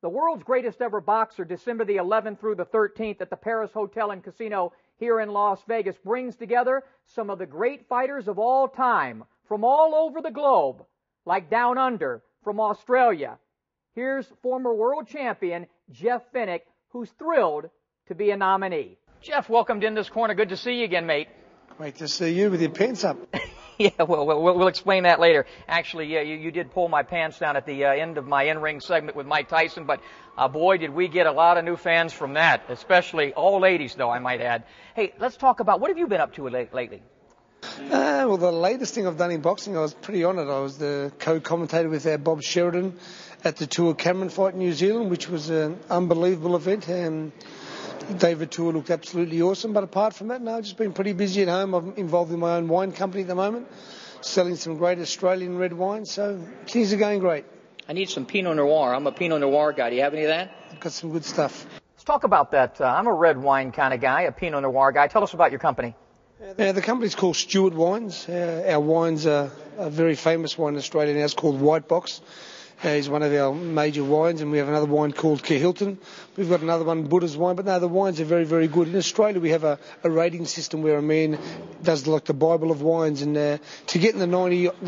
The world's greatest ever boxer, December the 11th through the 13th at the Paris Hotel and Casino here in Las Vegas, brings together some of the great fighters of all time from all over the globe, like Down Under from Australia. Here's former world champion Jeff Fenech, who's thrilled to be a nominee. Jeff, welcome to In This Corner. Good to see you again, mate. Great to see you with your pants up. Yeah, we'll explain that later. Actually, yeah, you did pull my pants down at the end of my in-ring segment with Mike Tyson, but boy, did we get a lot of new fans from that, especially all ladies, though, I might add. Hey, let's talk about, what have you been up to lately? Well, the latest thing I've done in boxing, I was pretty honoured. I was the co-commentator with Bob Sheridan at the Tua Cameron fight in New Zealand, which was an unbelievable event. David Tua looked absolutely awesome, but apart from that, no, I've just been pretty busy at home. I'm involved in my own wine company at the moment, selling some great Australian red wine, so things are going great. I need some Pinot Noir. I'm a Pinot Noir guy. Do you have any of that? I've got some good stuff. Let's talk about that. I'm a red wine kind of guy, a Pinot Noir guy. Tell us about your company. The company's called Stewart Wines. Our wines are a very famous wine in Australia now. It's called White Box. Is one of our major wines, and we have another wine called Kehilton. We've got another one, Buddha's wine, but no, the wines are very, very good. In Australia, we have a rating system where a man does like the Bible of wines, and to get in the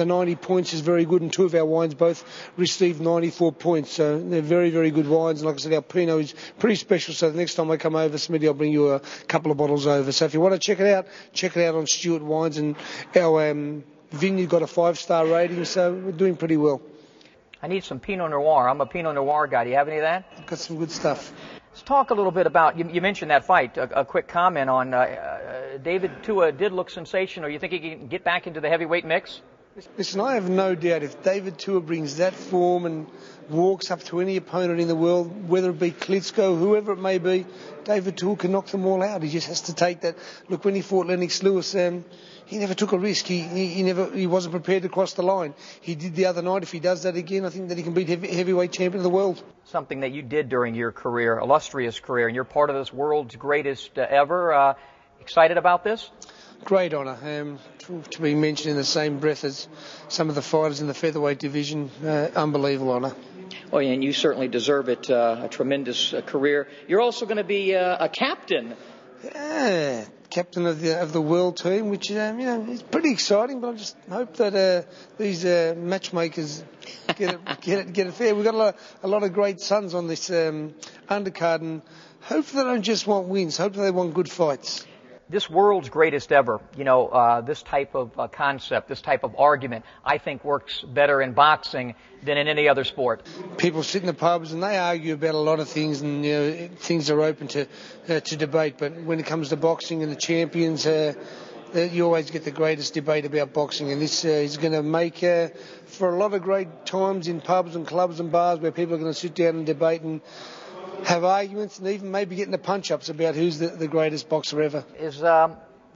90 points is very good, and two of our wines both received 94 points, so they're very, very good wines. And like I said, our Pinot is pretty special, so the next time I come over, Smitty, I'll bring you a couple of bottles over. So if you want to check it out on Stewart Wines, and our vineyard got a 5-star rating, so we're doing pretty well. I need some Pinot Noir. I'm a Pinot Noir guy. Do you have any of that? I've got some good stuff. Let's talk a little bit about, you mentioned that fight, a quick comment on David Tua did look sensational. You think he can get back into the heavyweight mix? Listen, I have no doubt if David Tua brings that form and walks up to any opponent in the world, whether it be Klitschko, whoever it may be, David Tua can knock them all out. He just has to take that. Look, when he fought Lennox Lewis, he never took a risk. He wasn't prepared to cross the line. He did the other night. If he does that again, I think that he can beat heavyweight champion of the world. Something that you did during your career, illustrious career, and you're part of this world's greatest ever. Excited about this? Great honour to be mentioned in the same breath as some of the fighters in the featherweight division. Unbelievable honour. Oh, yeah, and you certainly deserve it. A tremendous career. You're also going to be a captain. Yeah, captain of the world team, which is pretty exciting. But I just hope that these matchmakers get it fair. We've got a lot of great sons on this undercard, and hopefully they don't just want wins. Hopefully they want good fights. This world's greatest ever, this type of concept, this type of argument, I think works better in boxing than in any other sport. People sit in the pubs and they argue about a lot of things, and things are open to debate. But when it comes to boxing and the champions, you always get the greatest debate about boxing. And this is going to make for a lot of great times in pubs and clubs and bars where people are going to sit down and debate and have arguments and even maybe getting the punch-ups about who's the greatest boxer ever. Is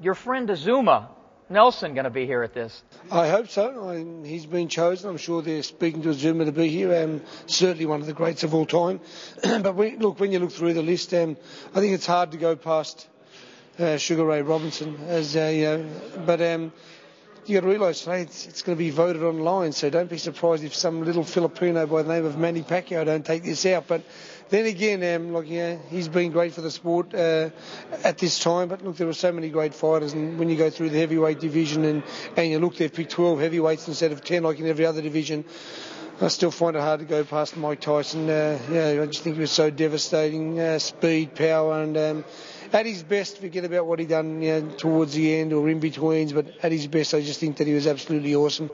your friend Azuma Nelson going to be here at this? I hope so. He's been chosen. I'm sure they're speaking to Azuma to be here. Certainly one of the greats of all time. But when you look through the list, I think it's hard to go past Sugar Ray Robinson. But you got to realise today it's going to be voted online, so don't be surprised if some little Filipino by the name of Manny Pacquiao don't take this out. But then again, he's been great for the sport at this time. But look, there are so many great fighters, and when you go through the heavyweight division and you look, they've picked 12 heavyweights instead of 10 like in every other division. I still find it hard to go past Mike Tyson. I just think he was so devastating, speed, power, and at his best, forget about what he done towards the end or in betweens, but at his best, I just think that he was absolutely awesome.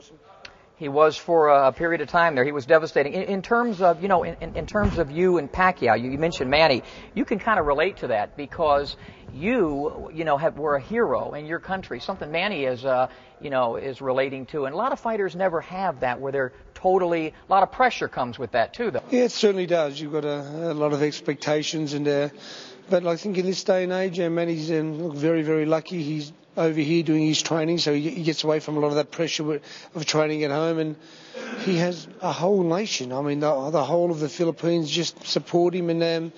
He was for a period of time there. He was devastating. In terms of, in terms of you and Pacquiao, you mentioned Manny. You can kind of relate to that because you were a hero in your country. Something Manny is relating to, and a lot of fighters never have that where they're totally. A lot of pressure comes with that too, though. Yeah, it certainly does. You've got a lot of expectations, and but I think in this day and age, Manny's very, very lucky. He's over here doing his training, so he gets away from a lot of that pressure of training at home, and he has a whole nation. I mean, the whole of the Philippines just support him, and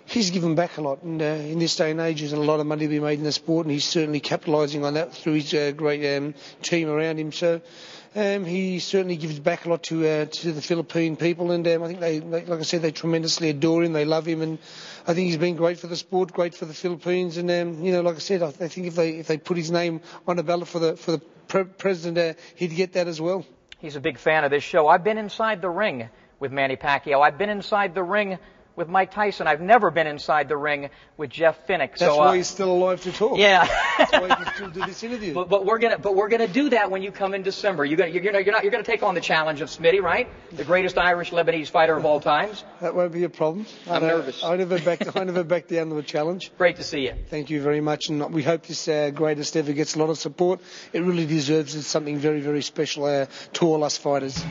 he's given back a lot. And in this day and age, there's a lot of money to be made in the sport, and he's certainly capitalising on that through his great team around him. So He certainly gives back a lot to the Philippine people, and I think they, like I said, they tremendously adore him. They love him, and I think he's been great for the sport, great for the Philippines. And like I said, I think if they put his name on a ballot for the president, he'd get that as well. He's a big fan of this show. I've been inside the ring with Manny Pacquiao. I've been inside the ring with Mike Tyson. I've never been inside the ring with Jeff Fenech. That's why he's still alive to talk. Yeah. That's why he can still do this interview. But we're gonna do that when you come in December. You're gonna take on the challenge of Smitty, right? The greatest Irish Lebanese fighter of all times. That won't be a problem. I'm nervous. I never back down to a challenge. Great to see you. Thank you very much, and we hope this greatest ever gets a lot of support. It really deserves it. Something very, very special to all us fighters.